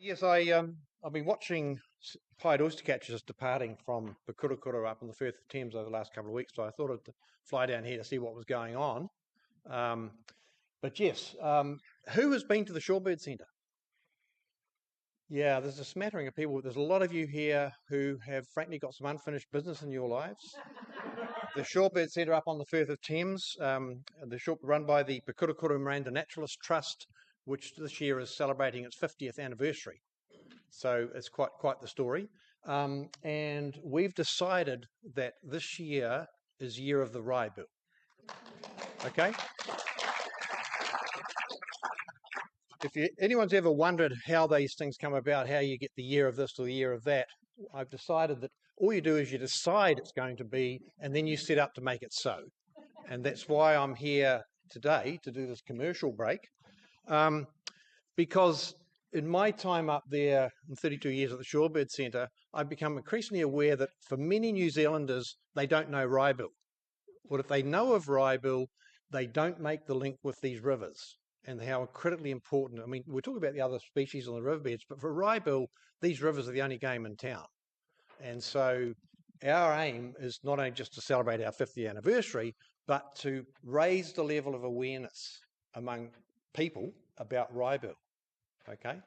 Yes, I've been watching pied oyster catchers departing from Pukorokoro up in the Firth of Thames over the last couple of weeks, so I thought I'd fly down here to see what was going on. But yes, who has been to the Shorebird Centre? Yeah, there's a smattering of people. There's a lot of you here who have frankly got some unfinished business in your lives. The Shorebird Centre up on the Firth of Thames, run by the Pukorokoro Miranda Naturalist Trust, which this year is celebrating its 50th anniversary. So it's quite the story. And we've decided that this year is year of the Wrybill. Okay? If anyone's ever wondered how these things come about, how you get the year of this or the year of that, I've decided that all you do is you decide it's going to be, and then you set up to make it so. And that's why I'm here today to do this commercial break. Because in my time up there, in 32 years at the Shorebird Centre, I've become increasingly aware that for many New Zealanders, they don't know Wrybill. Well, if they know of Wrybill, they don't make the link with these rivers and how critically important. I mean, we're talking about the other species on the riverbeds, but for Wrybill, these rivers are the only game in town. And so our aim is not only just to celebrate our 50th anniversary, but to raise the level of awareness among people about Wrybill. Okay.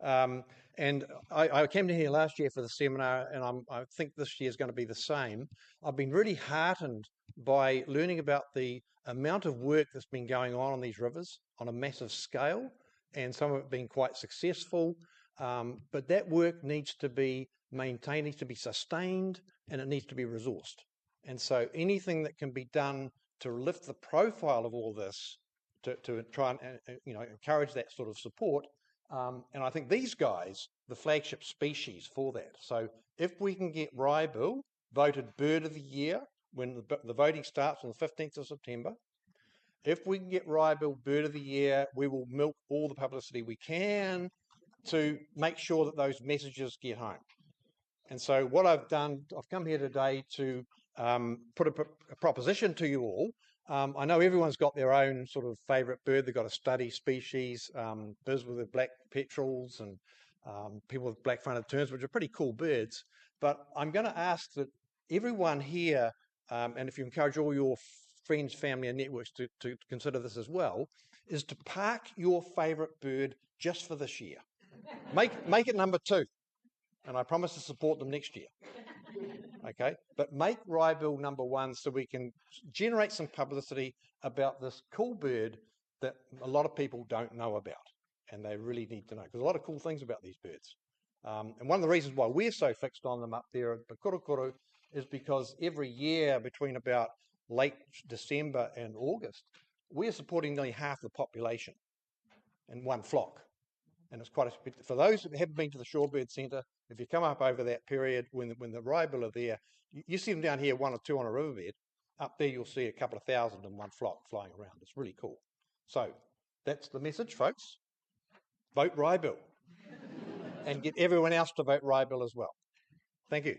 And I came to here last year for the seminar, and I think this year is going to be the same. I've been really heartened by learning about the amount of work that's been going on these rivers on a massive scale, and some of it being quite successful. But that work needs to be maintained, needs to be sustained, and it needs to be resourced. And so anything that can be done to lift the profile of all this, to try and encourage that sort of support. And I think these guys, the flagship species for that. So if we can get Wrybill voted Bird of the Year when the voting starts on the 15th of September, if we can get Wrybill Bird of the Year, we will milk all the publicity we can to make sure that those messages get home. And so what I've done, I've come here today to put a proposition to you all. I know everyone's got their own sort of favourite bird. They've got a study species, birds with the black petrels and people with black-fronted terns, which are pretty cool birds. But I'm going to ask that everyone here, and if you encourage all your friends, family and networks to consider this as well, is to park your favourite bird just for this year. Make it number 2. And I promise to support them next year. Okay, but make Wrybill number 1 so we can generate some publicity about this cool bird that a lot of people don't know about, and they really need to know, because a lot of cool things about these birds. And one of the reasons why we're so fixed on them up there at Pukorokoro is because every year between about late December and August, we're supporting nearly half the population in one flock. And it's quite for those that haven't been to the Shorebird Centre, if you come up over that period when the Wrybill are there, you see them down here 1 or 2 on a riverbed. Up there you'll see a couple of thousand in one flock flying around. It's really cool. So that's the message, folks. Vote Wrybill and get everyone else to vote Wrybill as well. Thank you.